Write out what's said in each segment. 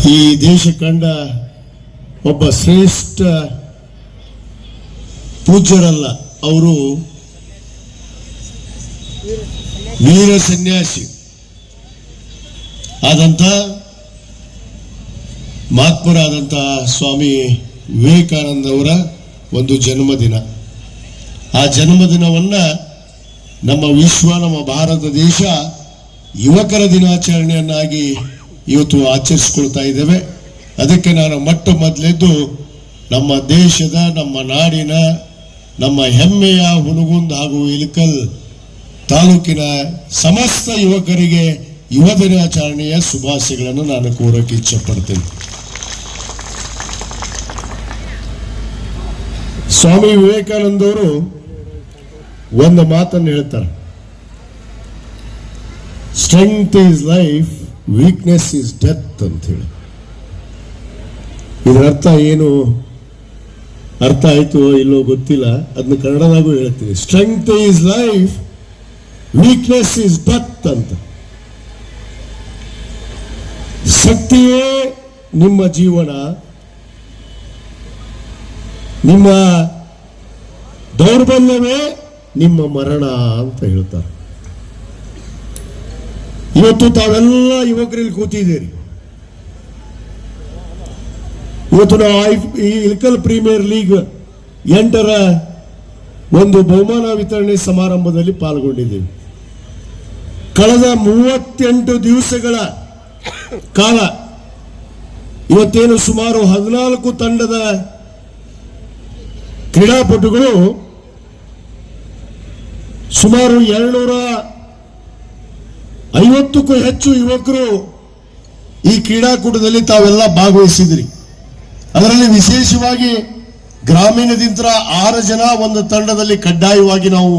ಈ ದೇಶ ಕಂಡ ಒಬ್ಬ ಶ್ರೇಷ್ಠ ಪೂಜ್ಯರಲ್ಲ, ಅವರು ವೀರ ಸನ್ಯಾಸಿ ಆದಂತ ಮಹಾತ್ಮರಾದಂಥ ಸ್ವಾಮಿ ವಿವೇಕಾನಂದ ಅವರ ಒಂದು ಜನ್ಮದಿನ. ಆ ಜನ್ಮದಿನವನ್ನ ನಮ್ಮ ವಿಶ್ವ, ನಮ್ಮ ಭಾರತ ದೇಶ ಯುವಕರ ದಿನಾಚರಣೆಯನ್ನಾಗಿ ಇವತ್ತು ಆಚರಿಸಿಕೊಳ್ತಾ ಇದ್ದೇವೆ. ಅದಕ್ಕೆ ನಾನು ಮೊದಲೆದ್ದು ನಮ್ಮ ದೇಶದ, ನಮ್ಮ ನಾಡಿನ, ನಮ್ಮ ಹೆಮ್ಮೆಯ ಹುನಗುಂದ ಹಾಗೂ ಇಳಕಲ್ ತಾಲೂಕಿನ ಸಮಸ್ತ ಯುವಕರಿಗೆ ಯುವ ದಿನಾಚರಣೆಯ ಶುಭಾಶಯಗಳನ್ನು ನಾನು ಕೋರಕ್ಕೆ ಇಚ್ಛೆ ಪಡ್ತೇನೆ. ಸ್ವಾಮಿ ವಿವೇಕಾನಂದ ಅವರು ಒಂದು ಮಾತನ್ನು ಹೇಳ್ತಾರೆ, strength is life, weakness is death ಅಂತ ಹೇಳಿ. ಇದರ ಅರ್ಥ ಏನು, ಅರ್ಥ ಆಯ್ತು ಇಲ್ಲೋ ಗೊತ್ತಿಲ್ಲ, ಅದನ್ನ ಕನ್ನಡದಾಗೂ ಹೇಳ್ತೀನಿ. Strength is life, weakness is death ಅಂತ. ಶಕ್ತಿಯೇ ನಿಮ್ಮ ಜೀವನ, ನಿಮ್ಮ ದೌರ್ಬಲ್ಯವೇ ನಿಮ್ಮ ಮರಣ ಅಂತ ಹೇಳ್ತಾರೆ. ಇವತ್ತು ತಾವೆಲ್ಲ ಯುವಕರಲ್ಲಿ ಕೂತಿದ್ದೀರಿ. ಇವತ್ತು ನಾವು ಈ ಇಳಕಲ್ ಪ್ರೀಮಿಯರ್ ಲೀಗ್ 8ರ ಒಂದು ಬಹುಮಾನ ವಿತರಣೆ ಸಮಾರಂಭದಲ್ಲಿ ಪಾಲ್ಗೊಂಡಿದ್ದೀವಿ. ಕಳೆದ 38 ದಿವಸಗಳ ಕಾಲ ಇವತ್ತೇನು ಸುಮಾರು 14 ತಂಡದ ಕ್ರೀಡಾಪಟುಗಳು ಸುಮಾರು 250ಕ್ಕೂ ಹೆಚ್ಚು ಯುವಕರು ಈ ಕ್ರೀಡಾಕೂಟದಲ್ಲಿ ತಾವೆಲ್ಲ ಭಾಗವಹಿಸಿದ್ರಿ. ಅದರಲ್ಲಿ ವಿಶೇಷವಾಗಿ ಗ್ರಾಮೀಣದಿಂದ 6 ಜನ ಒಂದು ತಂಡದಲ್ಲಿ ಕಡ್ಡಾಯವಾಗಿ ನಾವು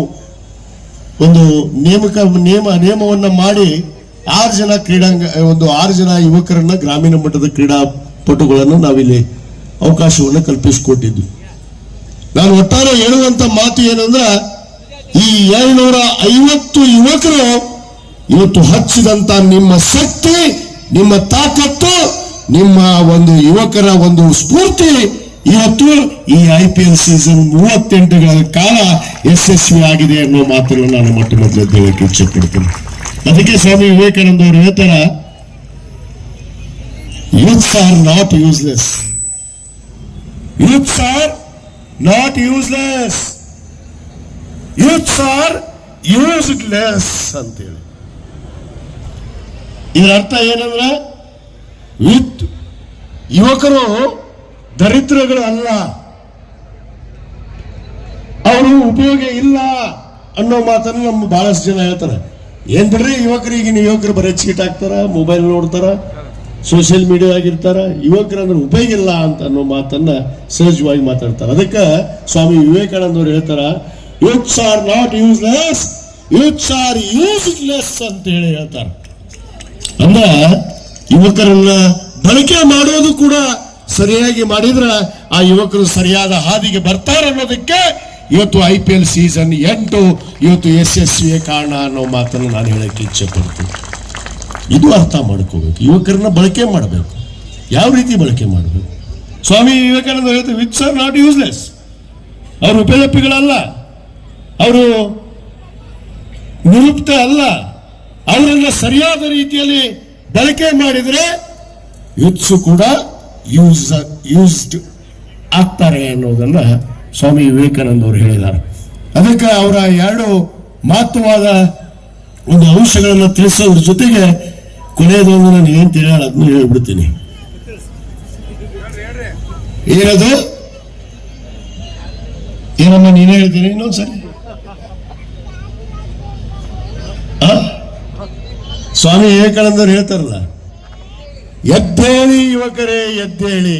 ಒಂದು ನಿಯಮವನ್ನ ಮಾಡಿ 6 ಜನ ಒಂದು 6 ಜನ ಯುವಕರನ್ನ ಗ್ರಾಮೀಣ ಮಟ್ಟದ ಕ್ರೀಡಾಪಟುಗಳನ್ನು ನಾವಿಲ್ಲಿ ಅವಕಾಶವನ್ನು ಕಲ್ಪಿಸಿಕೊಟ್ಟಿದ್ವಿ. ನಾನು ಒಟ್ಟಾರೆ ಹೇಳುವಂತ ಮಾತು ಏನಂದ್ರ, ಈ 250 ಯುವಕರು ಇವತ್ತು ಹಚ್ಚಿದಂತ ನಿಮ್ಮ ಶಕ್ತಿ, ನಿಮ್ಮ ತಾಕತ್ತು, ನಿಮ್ಮ ಒಂದು ಯುವಕರ ಒಂದು ಸ್ಫೂರ್ತಿ ಇವತ್ತು ಈ IPL ಸೀಸನ್ 38ಗಳ ಕಾಲ ಯಶಸ್ವಿ ಆಗಿದೆ ಅನ್ನೋ ಮಾತನ್ನು ನಾನು ಮೊದಲು ಹೇಳಕ್ಕೆ ಇಚ್ಛೆ ಪಡ್ತೇನೆ. ಅದಕ್ಕೆ ಸ್ವಾಮಿ ವಿವೇಕಾನಂದ ಅವರು ಹೇಳ್ತಾರ, youths R not useless, youths R not useless, youths are useless ಅಂತೇಳಿ. ಇದರ ಅರ್ಥ ಏನಂದ್ರೆ, ಯುವಕರು ದರಿದ್ರಗಳು ಅಲ್ಲ, ಅವರು ಉಪಯೋಗ ಇಲ್ಲ ಅನ್ನೋ ಮಾತನ್ನು ನಮ್ಮ ಬಹಳಷ್ಟು ಜನ ಹೇಳ್ತಾರೆ. ಏನ್ ಬಿಡ್ರಿ ಈಗಿನ ಯುವಕರು ಬರೀ ಚೀಟ್ ಹಾಕ್ತಾರ, ಮೊಬೈಲ್ ನೋಡ್ತಾರ, ಸೋಷಿಯಲ್ ಮೀಡಿಯಾ ಆಗಿರ್ತಾರ, ಯುವಕರು ಅಂದ್ರೆ ಉಪಯೋಗ ಇಲ್ಲ ಅಂತ ಅನ್ನೋ ಮಾತನ್ನ ಸಹಜವಾಗಿ ಮಾತಾಡ್ತಾರೆ. ಅದಕ್ಕೆ ಸ್ವಾಮಿ ವಿವೇಕಾನಂದ ಅವರು ಹೇಳ್ತಾರ, youths R not useless, youths are useless ಅಂತ ಹೇಳಿ ಹೇಳ್ತಾರೆ. ಅಂದ್ರ ಯುವಕರನ್ನ ಬಳಕೆ ಮಾಡೋದು ಕೂಡ ಸರಿಯಾಗಿ ಮಾಡಿದ್ರೆ ಆ ಯುವಕರು ಸರಿಯಾದ ಹಾದಿಗೆ ಬರ್ತಾರೆ ಅನ್ನೋದಕ್ಕೆ ಇವತ್ತು IPL ಸೀಸನ್ 8 ಇವತ್ತು ಯಶಸ್ವಿಯ ಕಾರಣ ಅನ್ನೋ ಮಾತನ್ನು ನಾನು ಹೇಳಕ್ಕೆ ಇಚ್ಛೆ ಪಡ್ತೀನಿ. ಇದು ಅರ್ಥ ಮಾಡ್ಕೋಬೇಕು, ಯುವಕರನ್ನ ಬಳಕೆ ಮಾಡಬೇಕು. ಯಾವ ರೀತಿ ಬಳಕೆ ಮಾಡಬೇಕು? ಸ್ವಾಮಿ ವಿವೇಕಾನಂದ ಹೇಳ್ತಾರೆ, ಯೂತ್ಸ್ ಆರ್ ನಾಟ್ ಯೂಸ್ಲೆಸ್, ಅವರು ಉಪಯೋಗಪಿಗಳಲ್ಲ, ಅವರು ನಿರುಕ್ತ ಅಲ್ಲ, ಅವರನ್ನ ಸರಿಯಾದ ರೀತಿಯಲ್ಲಿ ಬಳಕೆ ಮಾಡಿದ್ರೆ ಯೂತ್ಸು ಕೂಡ ಯೂಸ್ಡ್ ಆಗ್ತಾರೆ ಅನ್ನೋದನ್ನ ಸ್ವಾಮಿ ವಿವೇಕಾನಂದ ಅವರು ಹೇಳಿದ್ದಾರೆ. ಅದಕ್ಕೆ ಅವರ 2 ಮಹತ್ವವಾದ ಒಂದು ಅಂಶಗಳನ್ನು ತಿಳಿಸೋದ್ರ ಜೊತೆಗೆ ಕೊನೆಯದೊಂದು ನಾನು ಏನ್ ತಿಳಿಯಲ್ಲ ಅದನ್ನು ಹೇಳ್ಬಿಡ್ತೀನಿ. ಏನದು, ಏನಮ್ಮ ನೀನೇ ಹೇಳ್ತೀನಿ ಇನ್ನೊಂದ್ಸರಿ. ಸ್ವಾಮಿ ವಿವೇಕಾನಂದರು ಹೇಳ್ತಾರಲ್ಲ, ಎದ್ದೇಳಿ ಯುವಕರೇ ಎದ್ದೇಳಿ,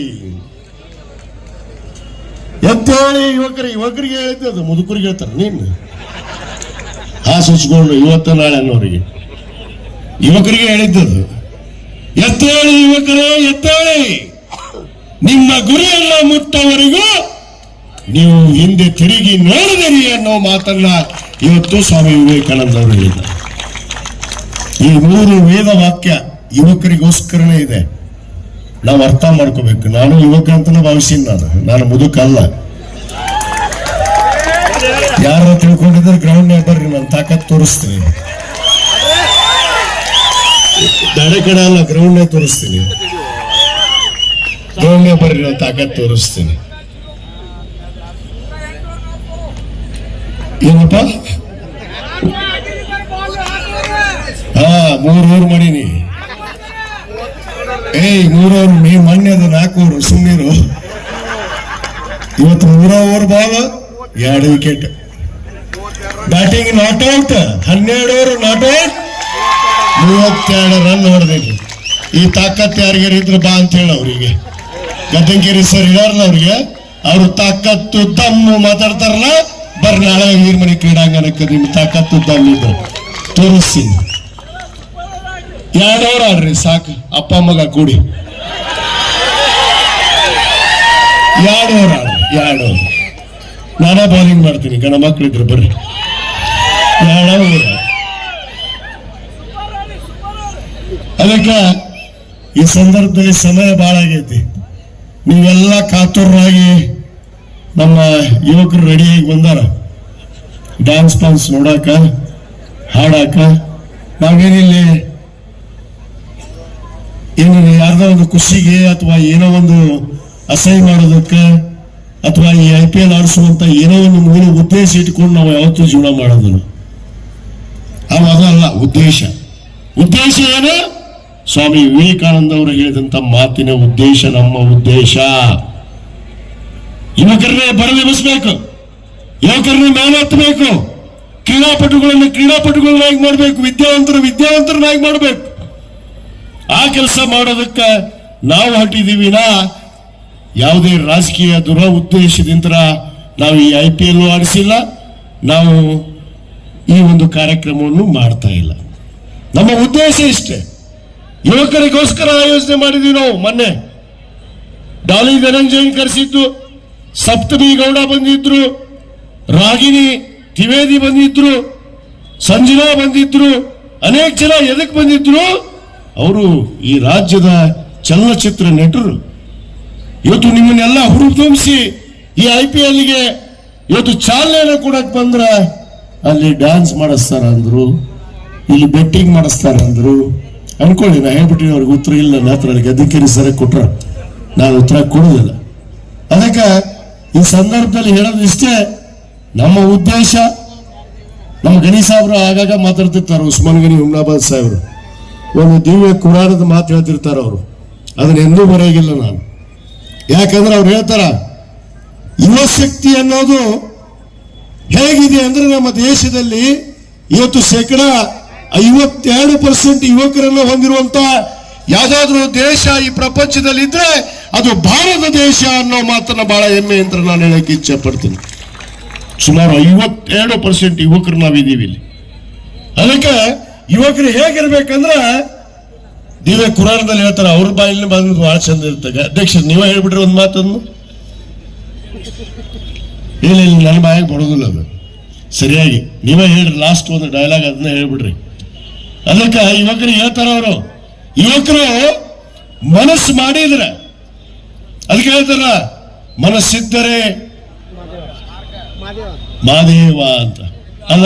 ಎದ್ದೇಳಿ ಯುವಕರಿಗೆ ಹೇಳಿದ್ದು, ಮುದುಕರಿಗೆ ಹೇಳ್ತಾರೆ ನೀನು ಹಾಸಿಕೊಂಡು ಇವತ್ತು ನಾಳೆ ಅನ್ನೋರಿಗೆ, ಯುವಕರಿಗೆ ಹೇಳಿದ್ದದು. ಎದ್ದೇಳಿ ಯುವಕರೇ ಎದ್ದೇಳಿ, ನಿಮ್ಮ ಗುರಿಯನ್ನ ಮುಟ್ಟವರೆಗೂ ನೀವು ಹಿಂದೆ ತಿರುಗಿ ನೋಡಿದಿರಿ ಅನ್ನೋ ಮಾತನ್ನ ಇವತ್ತು ಸ್ವಾಮಿ ವಿವೇಕಾನಂದ ಅವರು ಹೇಳಿದ್ದಾರೆ. ಈ 3 ವೇದ ವಾಕ್ಯ ಯುವಕರಿಗೋಸ್ಕರನೇ ಇದೆ. ನಾವು ಅರ್ಥ ಮಾಡ್ಕೋಬೇಕು. ನಾನು ಯುವಕ ಅಂತಾನೆ ಭಾವಿಸಿನಿ, ನಾನು ಮುದುಕಲ್ಲ. ಯಾರ ತಿಳ್ಕೊಂಡಿದ್ರೆ ಗ್ರೌಂಡ್ ಬರ್ರಿ, ನಾನು ತಾಕತ್ ತೋರಿಸ್ತೀನಿ. ದಡೆ ಕಡೆ ಅಲ್ಲ, ಗ್ರೌಂಡ್ ತೋರಿಸ್ತೀನಿ. ಗ್ರೌಂಡ್ ಬರ್ರಿ, ನಾನು ತಾಕತ್ ತೋರಿಸ್ತೀನಿ. ಏನಪ್ಪ? ಹಾ, 3 ಓವರ್ ಮಾಡೀನಿ. 3 ಓವರ್, ನೀ ಮೊನ್ನೆ ಅದು 4 ಓವರ್. ಸುಮ್ಮನಿರು. ಇವತ್ತು 3 over ball, 2 wicket. Batting not out, 12 over not out, 32 run ಹೊಡೆದಿದ್ರು. ಈ ತಾಕತ್ ಯಾರಿಗಾರ ಇದ್ರು ಬಾ ಅಂತ ಹೇಳ ಅವ್ರಿಗೆ. ಗದ್ದೆಂಗೇರಿ ಸರ್ ಇದಾರಲ್ಲ ಅವ್ರಿಗೆ, ಅವ್ರು ತಾಕತ್ತು ದಮ್ಮು ಮಾತಾಡ್ತಾರಲ್ಲ, ಬರ್ರಿ ನಾಳೆ ವೀರಮಣಿ ಕ್ರೀಡಾಂಗಣಕ್ಕೆ ನಿಮ್ ತಾಕತ್ತು ದಮ್ಮು ಇದ್ರು ತೋರಿಸ್ತೀನಿ. 2 ಓವರ್ ಆಡ್ರಿ ಸಾಕು, ಅಪ್ಪ ಮಗ ಕೂಡಿ 2 ಓವರ್ ಆಡ್ರಿ. 2 ಓವರ್ ನಾನಾ ಬೌಲಿಂಗ್ ಮಾಡ್ತೀನಿ, ಗಣ ಮಕ್ಳಿದ್ರು ಬರ್ರಿ. 2 ಓವರ್. ಅದಕ್ಕೆ ಈ ಸಂದರ್ಭದಲ್ಲಿ ಸಮಯ ಬಹಳ ಆಗೈತಿ. ನೀವೆಲ್ಲ ಕಾತುರರಾಗಿ ನಮ್ಮ ಯುವಕರು ರೆಡಿಯಾಗಿ ಬಂದಾರ ಡ್ಯಾನ್ಸ್ ಪಾನ್ಸ್ ನೋಡಾಕ, ಹಾಡಾಕ. ನಾವೇನಿಲ್ಲಿ ಏನಿಲ್ಲ, ಯಾರ್ದೋ ಒಂದು ಖುಷಿಗೆ ಅಥವಾ ಏನೋ ಒಂದು ಅಸಹ್ಯ ಮಾಡೋದಕ್ಕೆ ಅಥವಾ ಈ IPL ಆಡಿಸುವಂತ ಏನೋ ಒಂದು ಮೂಲ ಉದ್ದೇಶ ಇಟ್ಕೊಂಡು ನಾವು ಯಾವತ್ತೂ ಜೀವನ ಮಾಡೋದಿಲ್ಲ. ಅದಲ್ಲ ಉದ್ದೇಶ. ಉದ್ದೇಶ ಏನು? ಸ್ವಾಮಿ ವಿವೇಕಾನಂದ ಅವರು ಹೇಳಿದಂತ ಮಾತಿನ ಉದ್ದೇಶ, ನಮ್ಮ ಉದ್ದೇಶ ಯುವಕರನ್ನೇ ಬರಲೆಬ್ಬಿಸಬೇಕು, ಯುವಕರನ್ನ ಮೇಲೆತ್ತಬೇಕು, ಕ್ರೀಡಾಪಟುಗಳನ್ನಾಗಿ ಮಾಡಬೇಕು, ವಿದ್ಯಾವಂತರನ್ನಾಗಿ ಮಾಡಬೇಕು. ಆ ಕೆಲಸ ಮಾಡೋದಕ್ಕೆ ನಾವು ಹೊರಟಿದ್ದೀವಿ. ಯಾವುದೇ ರಾಜಕೀಯ ದುರ ಉದ್ದೇಶದಿಂದ ನಾವು ಈ IPL ಆಡಿಸಿಲ್ಲ, ನಾವು ಈ ಒಂದು ಕಾರ್ಯಕ್ರಮವನ್ನು ಮಾಡ್ತಾ ಇಲ್ಲ. ನಮ್ಮ ಉದ್ದೇಶ ಇಷ್ಟೇ. ಯುವಕರಿಗೋಸ್ಕರ ಆಯೋಜನೆ ಮಾಡಿದ್ವಿ ನಾವು. ಮೊನ್ನೆ ಡಾಲಿ ಧನಂಜಯನ್ ಕರೆಸಿದ್ದು, ಸಪ್ತಮಿ ಗೌಡ ಬಂದಿದ್ರು, ರಾಗಿಣಿ ದ್ವಿವೇದಿ ಬಂದಿದ್ರು, ಸಂಜನಾ ಬಂದಿದ್ರು, ಅನೇಕ ಜನ ಎದಕ್ಕೆ ಬಂದಿದ್ರು? ಅವರು ಈ ರಾಜ್ಯದ ಚಲನಚಿತ್ರ ನಟರು. ಇವತ್ತು ನಿಮ್ಮನ್ನೆಲ್ಲ ಹುರಿದುಂಬಿಸಿ ಈ IPLಗೆ ಇವತ್ತು ಚಾಲನೆಯನ್ನು ಕೊಡಕ್ ಬಂದ್ರ ಅಲ್ಲಿ ಡ್ಯಾನ್ಸ್ ಮಾಡಿಸ್ತಾರ ಅಂದ್ರು, ಇಲ್ಲಿ ಬೆಟ್ಟಿಂಗ್ ಮಾಡಿಸ್ತಾರ ಅಂದ್ರು. ಅನ್ಕೊಳ್ಳಿ, ನಾ ಹೇಳ್ಬಿಟ್ಟಿನಿ ಅವ್ರಿಗೆ ಉತ್ತರ ಇಲ್ಲ. ನನ್ನ ಹತ್ರ ಗದ್ದೆಕೇರಿ ಸರ ಕೊಟ್ರ ನಾನು ಉತ್ತರ ಕೊಡುದಿಲ್ಲ. ಅದಕ್ಕೆ ಈ ಸಂದರ್ಭದಲ್ಲಿ ಹೇಳೋದು ಇಷ್ಟೇ, ನಮ್ಮ ಉದ್ದೇಶ. ನಮ್ಮ ಗಣಿ ಸಾಹೇಬ್ರು ಆಗಾಗ ಮಾತಾಡ್ತಿರ್ತಾರೆ, ಉಸ್ಮಾನ್ ಗನಿ ಹುಮ್ನಾಬಾದ್ ಸಾಹೇಬ್ರು ಒಂದು ದಿವ್ಯ ಕುರಾನದ ಮಾತು ಹೇಳ್ತಿರ್ತಾರೆ. ಅವರು ಅದನ್ನ ಎಂದೂ ಬರೆಯಾಗಿಲ್ಲ ನಾನು. ಯಾಕಂದ್ರೆ ಅವ್ರು ಹೇಳ್ತಾರ, ಯುವ ಶಕ್ತಿ ಅನ್ನೋದು ಹೇಗಿದೆ ಅಂದ್ರೆ ನಮ್ಮ ದೇಶದಲ್ಲಿ ಇವತ್ತು 52% ಯುವಕರನ್ನು ಹೊಂದಿರುವಂತ ಯಾವ್ದಾದ್ರು ದೇಶ ಈ ಪ್ರಪಂಚದಲ್ಲಿ ಇದ್ರೆ ಅದು ಭಾರತ ದೇಶ ಅನ್ನೋ ಮಾತನ್ನ ಬಹಳ ಹೆಮ್ಮೆ ಅಂತ ನಾನು ಹೇಳಕ್ಕೆ ಇಚ್ಛೆ ಪಡ್ತೀನಿ. ಸುಮಾರು 52% ಯುವಕರು ನಾವಿದ್ದೀವಿ ಇಲ್ಲಿ. ಅದಕ್ಕೆ ಯುವಕರು ಹೇಗಿರ್ಬೇಕಂದ್ರ ದಿವ್ಯ ಕುರಾನದಲ್ಲಿ ಹೇಳ್ತಾರೆ, ಅವ್ರ ಬಾಯಲ್ಲಿ ಬಂದು ಬಹಳ ಚಂದ ಇರ್ತದೆ. ಅಧ್ಯಕ್ಷ ನೀವೇ ಹೇಳ್ಬಿಟ್ರೆ ಒಂದು ಮಾತನ್ನು. ಇಲ್ಲ ನನ್ನ ಬಾಯಿಗೆ ಬರೋದಿಲ್ಲ ಅದು. ಸರಿಯಾಗಿ ನೀವೇ ಹೇಳ್ರಿ, ಲಾಸ್ಟ್ ಒಂದು ಡೈಲಾಗ್ ಅದನ್ನ ಹೇಳ್ಬಿಡ್ರಿ. ಅದಕ್ಕೆ ಯುವಕರು ಹೇಳ್ತಾರ, ಅವರು ಯುವಕರು ಮನಸ್ಸು ಮಾಡಿದ್ರೆ, ಅದಕ್ಕೆ ಹೇಳ್ತಾರ ಮನಸ್ಸಿದ್ದರೆ ಮಾದೇವ ಅಂತ. ಅಲ್ಲ,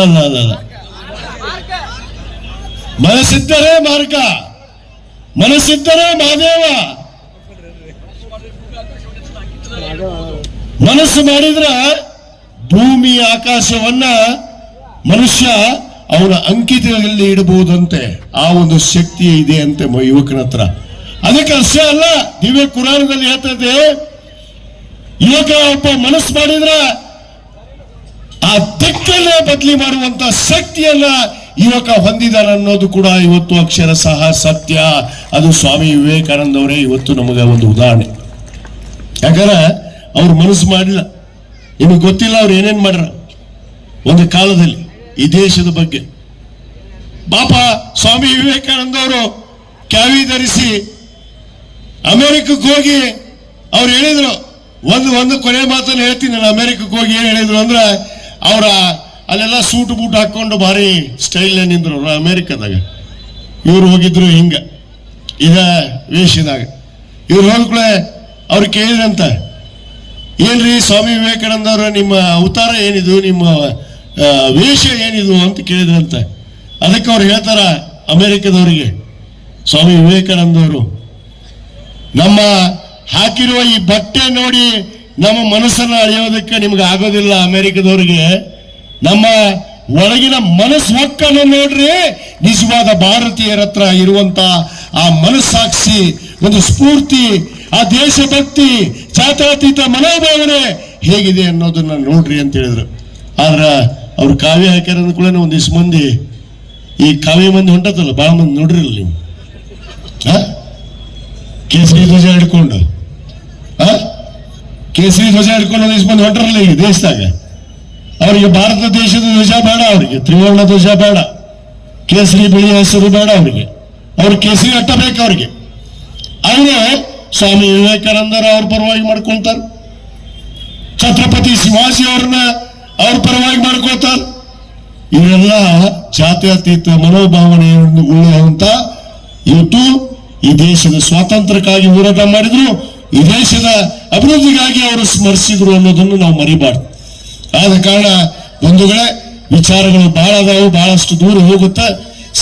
ಮನಸ್ಸಿದ್ದರೆ ಮಾರ್ಗ, ಮನಸ್ಸಿದ್ದರೆ ಮಾದೇವ. ಮನಸ್ಸು ಮಾಡಿದ್ರ ಭೂಮಿ ಆಕಾಶವನ್ನ ಮನುಷ್ಯ ಅವನ ಅಂಕಿತದಲ್ಲಿ ಇಡಬಹುದಂತೆ. ಆ ಒಂದು ಶಕ್ತಿ ಇದೆ ಅಂತೆ ಯುವಕನ ಹತ್ರ. ಅದಕ್ಕೆ ಅಷ್ಟೇ ಅಲ್ಲ, ದಿವ್ಯ ಕುರಾನದಲ್ಲಿ ಹೇಳ್ತದೆ, ಯುವಕ ಒಬ್ಬ ಮನಸ್ಸು ಮಾಡಿದ್ರ ಆ ದಿಕ್ಕನ್ನೇ ಬದಲಿ ಮಾಡುವಂತ ಶಕ್ತಿಯನ್ನ ಯುವಕ ಹೊಂದಿದಾರ ಅನ್ನೋದು ಕೂಡ ಇವತ್ತು ಅಕ್ಷರ ಸಹ ಸತ್ಯ. ಅದು ಸ್ವಾಮಿ ವಿವೇಕಾನಂದ ಅವರೇ ಇವತ್ತು ನಮಗೆ ಒಂದು ಉದಾಹರಣೆ. ಯಾಕಂದ್ರೆ ಅವ್ರು ಮನಸ್ಸು ಮಾಡಿಲ್ಲ. ನಿಮಗೆ ಗೊತ್ತಿಲ್ಲ ಅವ್ರು ಏನೇನ್ ಮಾಡ್ರ ಒಂದು ಕಾಲದಲ್ಲಿ ಈ ದೇಶದ ಬಗ್ಗೆ. ಪಾಪ ಸ್ವಾಮಿ ವಿವೇಕಾನಂದ ಅವರು ಕ್ಯಾವಿ ಧರಿಸಿ ಅಮೆರಿಕಕ್ಕೆ ಹೋಗಿ ಅವ್ರು ಹೇಳಿದ್ರು, ಒಂದು ಕೊನೆ ಮಾತನ್ನು ಹೇಳ್ತೀನಿ ನಾನು. ಅಮೆರಿಕಕ್ಕೆ ಹೋಗಿ ಏನ್ ಹೇಳಿದ್ರು ಅಂದ್ರೆ, ಅವರ ಅಲ್ಲೆಲ್ಲ ಸೂಟ್ ಬೂಟ್ ಹಾಕೊಂಡು ಭಾರಿ ಸ್ಟೈಲ್ ನಿಂದ್ರು ಅಮೆರಿಕದಾಗ. ಇವ್ರು ಹೋಗಿದ್ರು ಹಿಂಗ ಇದ ವೇಷದಾಗ. ಇವ್ರು ಹೋಗ್ಕೂಳೆ ಅವ್ರು ಕೇಳಿದ್ರಂತ, ಏನ್ರಿ ಸ್ವಾಮಿ ವಿವೇಕಾನಂದ ಅವರ ನಿಮ್ಮ ಅವತಾರ ಏನಿದು, ನಿಮ್ಮ ವೇಷ ಏನಿದು ಅಂತ ಕೇಳಿದ್ರಂತ. ಅದಕ್ಕೆ ಅವ್ರು ಹೇಳ್ತಾರ ಅಮೆರಿಕದವರಿಗೆ, ಸ್ವಾಮಿ ವಿವೇಕಾನಂದ ಅವರು, ನಮ್ಮ ಹಾಕಿರುವ ಈ ಬಟ್ಟೆ ನೋಡಿ ನಮ್ಮ ಮನಸ್ಸನ್ನು ಅಳೆಯೋದಕ್ಕೆ ನಿಮ್ಗೆ ಆಗೋದಿಲ್ಲ ಅಮೆರಿಕದವರಿಗೆ, ನಮ್ಮ ಒಳಗಿನ ಮನಸ್ಸು ಒಕ್ಕನ್ನು ನೋಡ್ರಿ, ನಿಜವಾದ ಭಾರತೀಯರ ಹತ್ರ ಇರುವಂತ ಆ ಮನಸ್ಸಾಕ್ಷಿ, ಒಂದು ಸ್ಫೂರ್ತಿ, ಆ ದೇಶಭಕ್ತಿ, ಜಾತ್ಯತೀತ ಮನೋಭಾವನೆ ಹೇಗಿದೆ ಅನ್ನೋದನ್ನ ನೋಡ್ರಿ ಅಂತ ಹೇಳಿದ್ರು. ಆದ್ರ ಅವ್ರು ಕಾವ್ಯ ಹಾಕ್ಯಾರ ಕೂಡ ಒಂದಿಷ್ಟು ಮಂದಿ, ಈ ಕಾವ್ಯ ಮಂದಿ ಹೊಂಟತ್ತಲ್ಲ ಬಹಳ ಮಂದಿ ನೋಡ್ರಿಲ್ಲ ನೀವು, ಕೇಸರಿ ಧ್ವಜ ಹಿಡ್ಕೊಂಡು ಕೇಸರಿ ಧ್ವಜ ಹಿಡ್ಕೊಂಡು ಒಂದಿಷ್ಟು ಮಂದಿ ಹೊಂಟರಲ್ಲ ಈಗ ದೇಶದಾಗ. ಅವರಿಗೆ ಭಾರತ ದೇಶದ ಧ್ವಜ ಬೇಡ, ಅವರಿಗೆ ತ್ರಿವರ್ಣ ಧ್ವಜ ಬೇಡ, ಕೇಸರಿ ಬಿಳಿಯ ಹೆಸರು ಬೇಡ ಅವರಿಗೆ, ಅವ್ರು ಕೇಸರಿ ಅಟ್ಟ ಬೇಕು ಅವ್ರಿಗೆ. ಅವರೇ ಸ್ವಾಮಿ ವಿವೇಕಾನಂದರ ಅವ್ರ ಪರವಾಗಿ ಮಾಡ್ಕೊಂತಾರ, ಛತ್ರಪತಿ ಶಿವಾಜಿ ಅವ್ರನ್ನ ಅವ್ರ ಪರವಾಗಿ ಮಾಡ್ಕೊತಾರ. ಇವರೆಲ್ಲ ಜಾತ್ಯತೀತ ಮನೋಭಾವನೆಯನ್ನು ಉಳ್ಳುವಂತ ಇವತ್ತು ಈ ದೇಶದ ಸ್ವಾತಂತ್ರ್ಯಕ್ಕಾಗಿ ಹೋರಾಟ ಮಾಡಿದ್ರು, ಈ ದೇಶದ ಅಭಿವೃದ್ಧಿಗಾಗಿ ಅವರು ಸ್ಮರಿಸಿದ್ರು ಅನ್ನೋದನ್ನು ನಾವು ಮರಿಬಾರ್ದು. ಆದ ಕಾರಣ ಬಂಧುಗಳೇ, ವಿಚಾರಗಳು ಬಹಳ ಅದಾವು, ಬಹಳಷ್ಟು ದೂರ ಹೋಗುತ್ತೆ,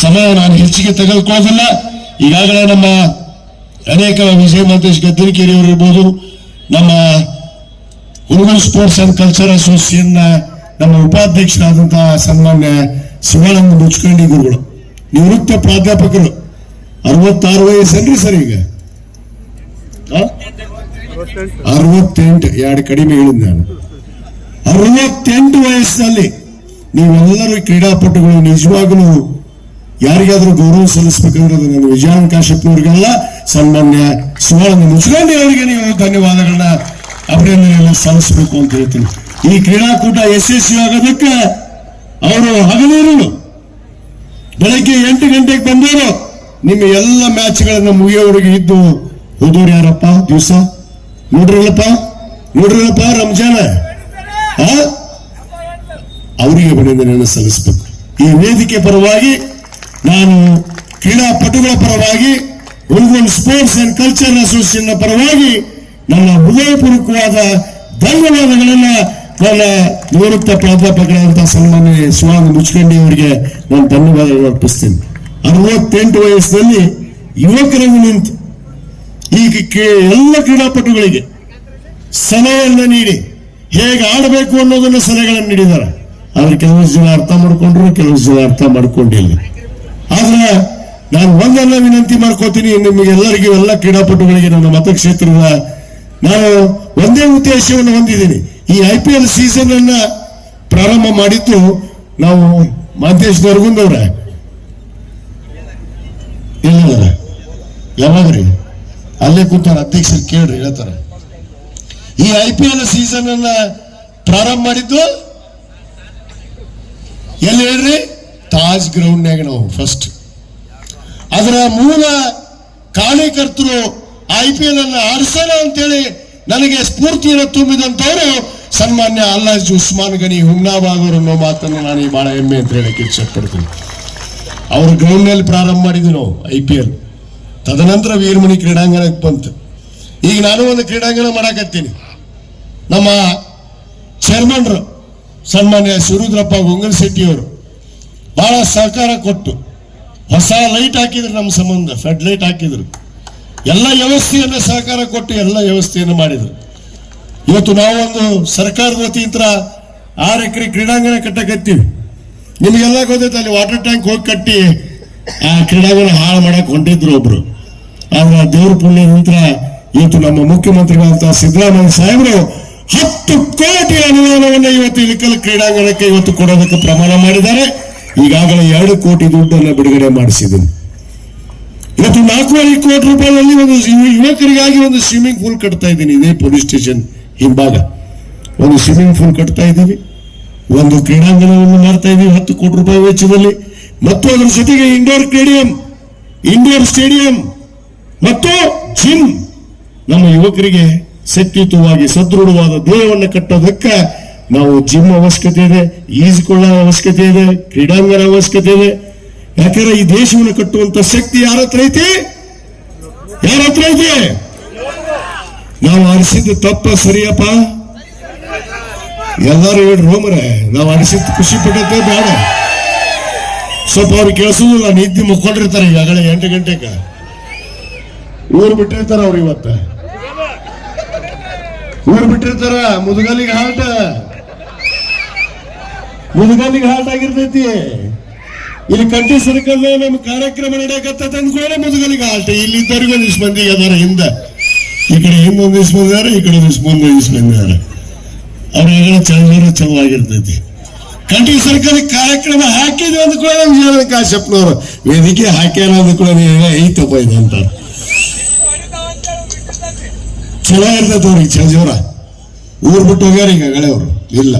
ಸಮಯ ನಾನು ಹೆಚ್ಚಿಗೆ ತೆಗೆದುಕೊಳ್ಳೋದಿಲ್ಲ. ಈಗಾಗಲೇ ನಮ್ಮ ಅನೇಕ ವಿಜಯ ಮಹಂತೇಶ್ ಗದ್ದರಿಕೇರಿ ಅವರು ಇರ್ಬೋದು, ನಮ್ಮ ಹುಡುಗರು ಸ್ಪೋರ್ಟ್ಸ್ ಅಂಡ್ ಕಲ್ಚರ್ ಅಸೋಸಿಯೇಷನ್ ನಮ್ಮ ಉಪಾಧ್ಯಕ್ಷರಾದಂತಹ ಸನ್ಮಾನ್ಯ ಶಿವಾನಂದ ಮುಚ್ಕಂಡಿ ಗುರುಗಳು, ನಿವೃತ್ತ ಪ್ರಾಧ್ಯಾಪಕರು, 66 ವಯಸ್ಸನ್ರಿ ಸರ್ ಈಗ 68, ಎರಡು ಕಡಿಮೆ ಹೇಳಿದ್ ನಾನು. 68 ವಯಸ್ಸಿನಲ್ಲಿ ನೀವೆಲ್ಲರೂ ಕ್ರೀಡಾಪಟುಗಳು ನಿಜವಾಗಲೂ ಯಾರಿಗಾದ್ರೂ ಗೌರವ ಸಲ್ಲಿಸಬೇಕಂದ್ರೆ ಅದು ನಾನು ವಿಜಯಾನಂದ ಕಾಶ್ಯಪ್ನವ್ರಿಗೆಲ್ಲ ಸನ್ಮಾನ್ಯ ಶಿವಾನಂದ ಮುಚ್ಕಂಡಿ ಅವರಿಗೆ ನೀವು ಧನ್ಯವಾದಗಳನ್ನ ಅಭಿನಂದನೆಯನ್ನ ಸಲ್ಲಿಸಬೇಕು ಅಂತ ಹೇಳ್ತೀನಿ. ಈ ಕ್ರೀಡಾಕೂಟ ಯಶಸ್ವಿಯಾಗೋದಕ್ಕೆ ಅವರು ಹಗಲಿರುಳು ಬೆಳಗ್ಗೆ 8 ಗಂಟೆಗೆ ಬಂದವರು ನಿಮ್ಮ ಎಲ್ಲ ಮ್ಯಾಚ್ಗಳನ್ನ ಮುಗಿಯೋವರೆಗೆ ಇದ್ದು ಹೋದವ್ರು ಯಾರಪ್ಪ ದಿವಸ ನೋಡ್ರಿಲ್ಲಪ್ಪ ರಂಜಾನ ಅವರಿಗೆ ಅಭಿನಂದನೆಯನ್ನು ಸಲ್ಲಿಸಬೇಕು. ಈ ವೇದಿಕೆ ಪರವಾಗಿ, ನಾನು ಕ್ರೀಡಾಪಟುಗಳ ಪರವಾಗಿ, ಹುಲ್ಗೋಲ್ ಸ್ಪೋರ್ಟ್ಸ್ ಅಂಡ್ ಕಲ್ಚರ್ ಅಸೋಸಿಯೇಷನ್ ಪರವಾಗಿ ನನ್ನ ಹೃದಯಪೂರ್ವಕವಾದ ಧನ್ಯವಾದಗಳನ್ನ ನನ್ನ ನಿವೃತ್ತ ಪ್ರಾಧ್ಯಾಪಕರಾದಂತಹ ಸನ್ಮಾನ್ಯ ಶಿವಾನಂದ ಮುಚ್ಕಂಡಿ ಅವರಿಗೆ ನಾನು ಧನ್ಯವಾದಗಳನ್ನು ಅರ್ಪಿಸ್ತೇನೆ. 68 ವಯಸ್ಸಿನಲ್ಲಿ ಯುವಕರನ್ನು ನಿಂತು ಈ ಎಲ್ಲ ಕ್ರೀಡಾಪಟುಗಳಿಗೆ ಸಲಹೆಯನ್ನು ನೀಡಿ ಹೇಗೆ ಆಡಬೇಕು ಅನ್ನೋದನ್ನ ಸಲಹೆಗಳನ್ನು ನೀಡಿದ್ದಾರೆ. ಆದ್ರೆ ಕೆಲವು ಜನ ಅರ್ಥ ಮಾಡ್ಕೊಂಡ್ರು, ಕೆಲವು ಜನ ಅರ್ಥ ಮಾಡ್ಕೊಂಡಿಲ್ಲ. ಆದ್ರೆ ನಾನು ಒಂದನ್ನ ವಿನಂತಿ ಮಾಡ್ಕೋತೀನಿ ನಿಮಗೆಲ್ಲರಿಗೂ, ಎಲ್ಲ ಕ್ರೀಡಾಪಟುಗಳಿಗೆ ನನ್ನ ಮತಕ್ಷೇತ್ರದ ನಾನು ಒಂದೇ ಉದ್ದೇಶವನ್ನು ಹೊಂದಿದ್ದೀನಿ. ಈ IPL ಸೀಸನ್ ಅನ್ನ ಪ್ರಾರಂಭ ಮಾಡಿದ್ದು ನಾವು ಮಹಂತೇಶ್ ನರಗುಂದವ್ರ ಇಲ್ಲ ಯಾವಾಗ್ರಿ ಅಲ್ಲೇ ಕೂತಾರ, ಅಧ್ಯಕ್ಷರು ಕೇಳ್ರಿ ಹೇಳ್ತಾರ. ಈ IPL ಸೀಸನ್ ಅನ್ನ ಪ್ರಾರಂಭ ಮಾಡಿದ್ದು ಎಲ್ಲಿ ಹೇಳ್ರಿ? ತಾಜ್ ಗ್ರೌಂಡ್ನಾಗ ನಾವು ಫಸ್ಟ್. ಅದರ ಮೂಲ ಕಾರಣಕರ್ತರು IPL ಅನ್ನ ಆಡಿಸೋಣ ಅಂತೇಳಿ ನನಗೆ ಸ್ಫೂರ್ತಿಯನ್ನು ತುಂಬಿದಂತವರು ಸನ್ಮಾನ್ಯ ಅಲ್ಲಾಜ್ ಉಸ್ಮಾನ್ ಗನಿ ಹುಮ್ನಾಬಾದ್ ಅವರು ಅನ್ನೋ ಮಾತನ್ನು ನಾನು ಬಹಳ ಹೆಮ್ಮೆ ಅಂತ ಹೇಳಕ್ಕೆ ಇಷ್ಟಪಡ್ತೀನಿ. ಅವ್ರ ಗ್ರೌಂಡ್ ನಲ್ಲಿ ಪ್ರಾರಂಭ ಮಾಡಿದ್ವಿ ನಾವು IPL. ತದನಂತರ ವೀರಮಣಿ ಕ್ರೀಡಾಂಗಣಕ್ಕೆ ಬಂತು. ಈಗ ನಾನು ಒಂದು ಕ್ರೀಡಾಂಗಣ ಮಾಡಾಕತ್ತೀನಿ. ನಮ್ಮ ಚೇರ್ಮನ್ರು ಸನ್ಮಾನ್ಯ ಶಿವರುದ್ರಪ್ಪ ಗೊಂಗಲ್ ಶೆಟ್ಟಿ ಅವರು ಬಹಳ ಸಹಕಾರ ಕೊಟ್ಟು ಹೊಸ ಲೈಟ್ ಹಾಕಿದ್ರು, ನಮ್ಮ ಸಂಬಂಧ ಫೆಡ್ ಲೈಟ್ ಹಾಕಿದ್ರು, ಎಲ್ಲ ವ್ಯವಸ್ಥೆಯನ್ನು ಸಹಕಾರ ಕೊಟ್ಟು ಎಲ್ಲ ವ್ಯವಸ್ಥೆಯನ್ನು ಮಾಡಿದ್ರು. ಇವತ್ತು ನಾವು ಒಂದು ಸರ್ಕಾರದ ವತಿಯಿಂದ 6 ಎಕರೆ ಕ್ರೀಡಾಂಗಣ ಕಟ್ಟಕತ್ತೀವಿ. ನಿಮಗೆಲ್ಲ ಗೊತ್ತೈತೆ, ಅಲ್ಲಿ ವಾಟರ್ ಟ್ಯಾಂಕ್ ಹೋಗಿ ಕಟ್ಟಿ ಆ ಕ್ರೀಡಾಂಗಣ ಹಾಳು ಮಾಡಕ್ ಹೊಂಟಿದ್ರು ಒಬ್ರು. ಆದ್ರೆ ದೇವ್ರ ಪುಣ್ಯ ನಂತರ ಇವತ್ತು ನಮ್ಮ ಮುಖ್ಯಮಂತ್ರಿಗಳಂತಹ ಸಿದ್ದರಾಮಯ್ಯ ಸಾಹೇಬರು 10 ಕೋಟಿ ಅನುದಾನವನ್ನು ಇವತ್ತು ಇಳಕಲ್ ಕ್ರೀಡಾಂಗಣಕ್ಕೆ ಇವತ್ತು ಕೊಡೋದಕ್ಕೆ ಪ್ರಮಾಣ ಮಾಡಿದ್ದಾರೆ. ಈಗಾಗಲೇ 2 ಕೋಟಿ ದುಡ್ಡನ್ನು ಬಿಡುಗಡೆ ಮಾಡಿಸಿದ್ದೀನಿ. ಇವತ್ತು 4.5 ಕೋಟಿ ರೂಪಾಯಿಯಲ್ಲಿ ಒಂದು ಯುವಕರಿಗಾಗಿ ಒಂದು ಸ್ವಿಮ್ಮಿಂಗ್ ಪೂಲ್ ಕಟ್ತಾ ಇದ್ದೀನಿ. ಇದೇ ಪೊಲೀಸ್ ಸ್ಟೇಷನ್ ಹಿಂಭಾಗ ಒಂದು ಸ್ವಿಮ್ಮಿಂಗ್ ಪೂಲ್ ಕಟ್ತಾ ಇದ್ದೀವಿ, ಒಂದು ಕ್ರೀಡಾಂಗಣವನ್ನು ಮಾಡ್ತಾ ಇದ್ದೀವಿ 10 ಕೋಟಿ ರೂಪಾಯಿ ವೆಚ್ಚದಲ್ಲಿ. ಮತ್ತು ಅದರ ಜೊತೆಗೆ ಇಂಡೋರ್ ಸ್ಟೇಡಿಯಂ ಮತ್ತು ಜಿಮ್, ನಮ್ಮ ಯುವಕರಿಗೆ ಶಕ್ತಿಯುತವಾಗಿ ಸದೃಢವಾದ ದೇಹವನ್ನು ಕಟ್ಟೋದಕ್ಕೆ ನಾವು ಜಿಮ್ ಅವಶ್ಯಕತೆ ಇದೆ, ಈಜುಕೊಳ್ಳೋ ಅವಶ್ಯಕತೆ ಇದೆ, ಕ್ರೀಡಾಂಗಣ ಅವಶ್ಯಕತೆ ಇದೆ. ಯಾಕಂದ್ರೆ ಈ ದೇಶವನ್ನು ಕಟ್ಟುವಂತ ಶಕ್ತಿ ಯಾರ ಹತ್ರ ಐತಿ? ನಾವು ಆಡಿಸಿದ್ದು ತಪ್ಪ ಸರಿಯಪ್ಪ? ಎಲ್ಲಾರು ಹೇಳ್ರಿ ಹೋಮ್ರೆ, ನಾವು ಆಡಿಸಿದ್ದು ಖುಷಿ ಪಟ್ಟದ್ದೇ ಬೇಡ. ಸ್ವಲ್ಪ ಅವ್ರಿಗೆ ಕೇಳಿಸೋದಿಲ್ಲ, ನಿದ್ದೆ ಮುಕ್ಕೊಂಡಿರ್ತಾರೆ ಈಗಾಗಲೇ 8 ಗಂಟೆಗೆ ಊರು ಬಿಟ್ಟಿರ್ತಾರ ಅವ್ರು. ಇವತ್ತ ಊರು ಬಿಟ್ಟಿರ್ತಾರ. ಮುದುಗಲ್ಲಿಗೆ ಹಾಲ್ಟ್ ಆಗಿರ್ತೈತಿ. ಇಲ್ಲಿ ಕಂಠಿ ಸರ್ಕಲ್ ನಮ್ ಕಾರ್ಯಕ್ರಮ ನಡೆಯಕತ್ತ ಅಂದ್ಕೊಳ್ಳೆ ಮುದುಗಲಿಗೆ ಹಾಲ್ಟ್. ಇಲ್ಲಿ ಇದ್ದವ್ರಿಗೆ ಒಂದಿಷ್ಟು ಮಂದಿಗೆ ಅದಾರ ಹಿಂದ, ಈ ಕಡೆ ಹಿಂದೆ ಒಂದಿಷ್ಟು ಮಂದಿ ಅದಾರ, ಈ ಕಡೆ ಒಂದಿಷ್ಟು ಮುಂದೆ ಒಂದಿಷ್ಟು ಮಂದಿ ಅದಾರ. ಅವ್ರ ಚೆನ್ನಾಗಿರ್ತೈತಿ. ಕಂಠಿ ಸರ್ಕಲ್ ಕಾರ್ಯಕ್ರಮ ಹಾಕಿದ್ವಿ ಅಂದ್ಕೊಳ್ಳೆ ನಮ್ ಕಾಶ್ಯಪ್ನವ್ರು ವೇದಿಕೆ ಹಾಕ್ಯಾರ ಅಂದ್ಕೊಳ್ಳೆ ಐತಪ್ಪ ಇದು ಅಂತ ಚೆನ್ನಾಗಿರ್ತೈತಿ ಅವ್ರಿಗೆ ಚಂಜೋರ. ಊರ್ ಬಿಟ್ಟು ಹೋಗ್ಯಾರ ಈಗಾಗಲೇ ಅವರು. ಇಲ್ಲ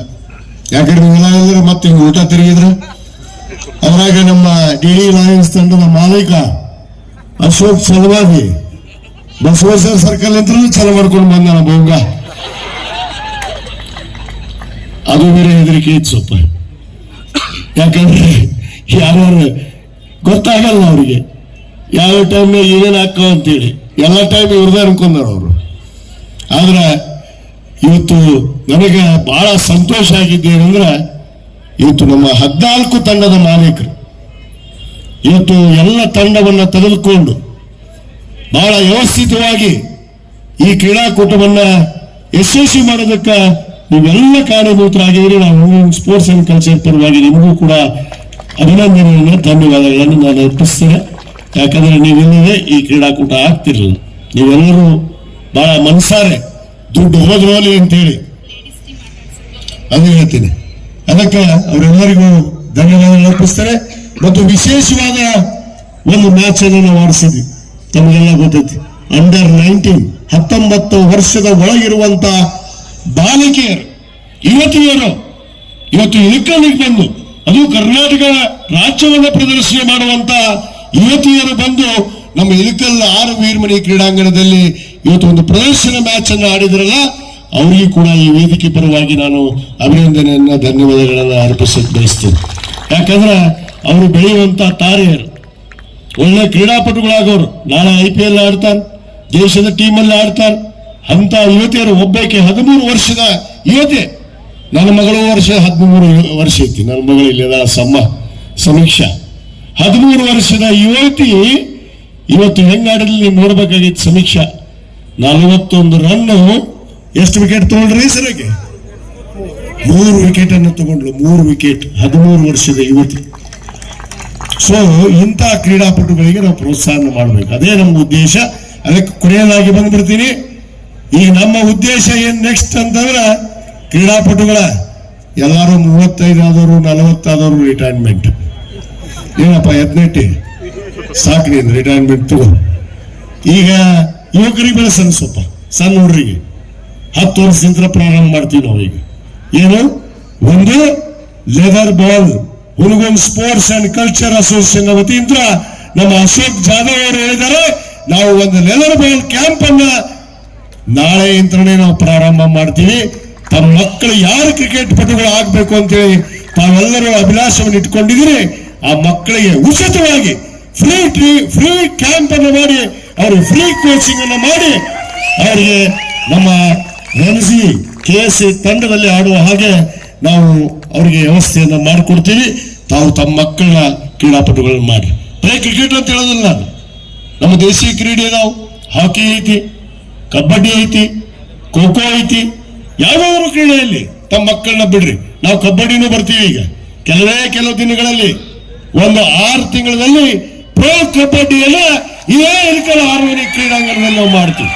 ಯಾಕಂದ್ರೆ ನೀವೆಲ್ಲ ಮತ್ತೆ ಹಿಂಗೆ ಊಟ ತಿರುಗಿದ್ರ. ಅದ್ರಾಗ ನಮ್ಮ ಡಿಡಿ ಲಯನ್ಸ್ ತಂಡದ ಮಾಲೀಕ ಅಶೋಕ್ ಚಲವಾದಿ ಬಸವೇಶ್ವರ ಸರ್ಕಲ್ ಅಂತ ಚಲೋ ಮಾಡ್ಕೊಂಡು ಬಂದ ಬೋಂಗ. ಅದು ಬೇರೆ ಹೆದರಿಕೆ ಇತ್ತು ಸ್ವಲ್ಪ. ಯಾಕಂದ್ರೆ ಯಾರು ಗೊತ್ತಾಗಲ್ಲ ಅವ್ರಿಗೆ ಯಾವ ಟೈಮ್ನಾಗ ಏನೇನು ಹಾಕೋ ಅಂತೇಳಿ. ಎಲ್ಲ ಟೈಮ್ ಇವ್ರದೇ ಅನ್ಕೊಂಡಾರ ಅವರು. ಆದ್ರೆ ಇವತ್ತು ನನಗೆ ಬಹಳ ಸಂತೋಷ ಆಗಿದ್ದೇನೆಂದ್ರೆ, ಇವತ್ತು ನಮ್ಮ 14 ತಂಡದ ಮಾಲೀಕರು ಇವತ್ತು ಎಲ್ಲ ತಂಡವನ್ನ ತೆಗೆದುಕೊಂಡು ಬಹಳ ವ್ಯವಸ್ಥಿತವಾಗಿ ಈ ಕ್ರೀಡಾಕೂಟವನ್ನ ಯಶಸ್ವಿ ಮಾಡೋದಕ್ಕೆ ನೀವೆಲ್ಲ ಕಾರಣಭೂತರಾಗಿದ್ದೀರಿ. ನಾವು ಸ್ಪೋರ್ಟ್ಸ್ ಅಂಡ್ ಕಲ್ಚರ್ ಪರವಾಗಿ ನಿಮಗೂ ಕೂಡ ಅಭಿನಂದನೆಯನ್ನು, ಧನ್ಯವಾದಗಳನ್ನು ನಾನು ಅರ್ಪಿಸ್ತೇನೆ. ಯಾಕಂದ್ರೆ ನೀವೆಲ್ಲವೇ ಈ ಕ್ರೀಡಾಕೂಟ ಆಗ್ತಿರಲಿಲ್ಲ. ನೀವೆಲ್ಲರೂ ಬಹಳ ಮನಸಾರೆ ದುಡ್ಡು ಹೋದ್ರೋಲಿ ಅಂತೇಳಿ ಅದು ಹೇಳ್ತೀನಿ. ಅದಕ್ಕೆ ಅವರೆಲ್ಲರಿಗೂ ಧನ್ಯವಾದ ಅರ್ಪಿಸ್ತಾರೆ. ಮತ್ತು ವಿಶೇಷವಾದ ಒಂದು ಮ್ಯಾಚ್ ಅನ್ನು ನಾವು ಆಡಿಸಿದ್ವಿ. ತಮಗೆಲ್ಲ ಗೊತ್ತೈತಿ, ಅಂಡರ್ 19 ವರ್ಷದ ಒಳಗಿರುವಂತ ಬಾಲಕಿಯರು ಯುವತಿಯರು ಇವತ್ತು ಇಳಕಲ್ಲಿಗೆ ಬಂದು, ಅದು ಕರ್ನಾಟಕ ರಾಜ್ಯವನ್ನು ಪ್ರದರ್ಶನ ಮಾಡುವಂತ ಯುವತಿಯರು ಬಂದು ನಮ್ಮ ಇಳಕಲ್ 6 ವೀರಮಣಿ ಕ್ರೀಡಾಂಗಣದಲ್ಲಿ ಇವತ್ತು ಒಂದು ಪ್ರದರ್ಶನ ಮ್ಯಾಚ್ ಅನ್ನು ಆಡಿದ್ರಲ್ಲ, ಅವರಿಗೂ ಕೂಡ ಈ ವೇದಿಕೆ ಪರವಾಗಿ ನಾನು ಅಭಿನಂದನೆಯನ್ನ, ಧನ್ಯವಾದಗಳನ್ನ ಅರ್ಪಿಸಕ್ಕೆ ಬಯಸ್ತೇನೆ. ಯಾಕಂದ್ರೆ ಅವರು ಬೆಳೆಯುವಂತ ತಾರೆಯರು, ಒಳ್ಳೆ ಕ್ರೀಡಾಪಟುಗಳಾಗೋರು, ನಾಳೆ IPL ಆಡ್ತಾರೆ, ದೇಶದ ಟೀಮಲ್ಲಿ ಆಡ್ತಾರೆ. ಅಂತ ಯುವತಿಯರು ಒಬ್ಬಾಕೆ 13 ವರ್ಷದ ಯುವತಿ, ನನ್ನ ಮಗಳು 13 ವರ್ಷ ಐತಿ. ನನ್ನ ಮಗಳು ಇಲ್ಲದ ಸಮೀಕ್ಷಾ 13 ವರ್ಷದ ಯುವತಿ ಇವತ್ತು ಹೆಂಗಾಡಿದ್ಲಿ ನೀವು ನೋಡ್ಬೇಕಾಗಿತ್ತು. ಸಮೀಕ್ಷಾ 41 ರನ್, ಎಷ್ಟು ವಿಕೆಟ್ ತಗೊಂಡ್ರಿ ಸರಿಗೆ? 3 ವಿಕೆಟ್ ಅನ್ನು ತಗೊಂಡ್ಲು. 3 ವಿಕೆಟ್, 13 ವರ್ಷದ ಯುವತಿ. ಸೊ ಇಂಥ ಕ್ರೀಡಾಪಟುಗಳಿಗೆ ನಾವು ಪ್ರೋತ್ಸಾಹ ಮಾಡಬೇಕು, ಅದೇ ನಮ್ಮ ಉದ್ದೇಶ. ಅದಕ್ಕೆ ಕೊನೆಯದಾಗಿ ಬಂದ್ಬಿಡ್ತೀನಿ. ಈಗ ನಮ್ಮ ಉದ್ದೇಶ ಏನ್ ನೆಕ್ಸ್ಟ್ ಅಂತಂದ್ರೆ, ಕ್ರೀಡಾಪಟುಗಳ ಎಲ್ಲಾರು 35 ಆದವರು 40 ಆದವರು ರಿಟೈರ್ಮೆಂಟ್. ಏನಪ್ಪ ಯತ್ನೆಟ್ಟಿ ಸಾಕು ನೀನು ರಿಟೈರ್ಮೆಂಟ್ ತಗೋ. ಈಗ ಯುವಕರಿಗೆ ಬೆಳೆಸನ್ ಸ್ವಲ್ಪ ಸಣ್ಣ ಹುಡ್ರಿಗೆ 10 ವರ್ಷದಿಂದ ಪ್ರಾರಂಭ ಮಾಡ್ತೀವಿ ನಾವು. ಈಗ ಏನು ಒಂದು leather ball Hungund sports and culture association ವತಿಯಿಂದ ನಮ್ಮ ಅಶೋಕ್ ಜಾಧವ್ ಅವರು ಹೇಳಿದ್ದಾರೆ, ನಾವು ಒಂದು ಲೆದರ್ ಬಾಲ್ ಕ್ಯಾಂಪ್ ಅನ್ನ ನಾಳೆ ಇಂತ್ರನೇ ನಾವು ಪ್ರಾರಂಭ ಮಾಡ್ತೀವಿ. ತಮ್ಮ ಮಕ್ಕಳು ಯಾರು ಕ್ರಿಕೆಟ್ ಪಟುಗಳು ಆಗ್ಬೇಕು ಅಂತೇಳಿ ತಾವೆಲ್ಲರೂ ಅಭಿಲಾಷವನ್ನು ಇಟ್ಕೊಂಡಿದ್ದೀರಿ, ಆ ಮಕ್ಕಳಿಗೆ ಉಚಿತವಾಗಿ ಫ್ರೀ ಕ್ಯಾಂಪ್ ಅನ್ನು ಮಾಡಿ, ಅವ್ರಿಗೆ ಫ್ರೀ ಕೋಚಿಂಗ್ ಅನ್ನು ಮಾಡಿ, ಅವರಿಗೆ ನಮ್ಮ ರಣಜಿ KSC ತಂಡದಲ್ಲಿ ಆಡುವ ಹಾಗೆ ನಾವು ಅವರಿಗೆ ವ್ಯವಸ್ಥೆಯನ್ನ ಮಾಡಿಕೊಡ್ತೀವಿ. ತಾವು ತಮ್ಮ ಮಕ್ಕಳನ್ನ ಕ್ರೀಡಾಪಟುಗಳನ್ನ ಮಾಡಿ. ಬರೀ ಕ್ರಿಕೆಟ್ ಅಂತ ಹೇಳೋದಿಲ್ಲ ನಾನು, ನಮ್ಮ ದೇಶೀಯ ಕ್ರೀಡೆ ನಾವು ಹಾಕಿ ಐತಿ, ಕಬಡ್ಡಿ ಐತಿ, ಖೋ ಖೋ ಐತಿ. ಯಾವ್ದಾದ್ರು ಕ್ರೀಡೆಯಲ್ಲಿ ತಮ್ಮ ಮಕ್ಕಳನ್ನ ಬಿಡ್ರಿ. ನಾವು ಕಬಡ್ಡಿನೂ ಬರ್ತೀವಿ. ಈಗ ಕೆಲವು ದಿನಗಳಲ್ಲಿ ಒಂದು 6 ತಿಂಗಳಲ್ಲಿ ಪ್ರೋ ಕಬಡ್ಡಿಯನ್ನ ಇದೇ ಇಳಕಲ್ 6 ವೀರಮಣಿ ಕ್ರೀಡಾಂಗಣದಲ್ಲಿ ನಾವು ಮಾಡ್ತೀವಿ.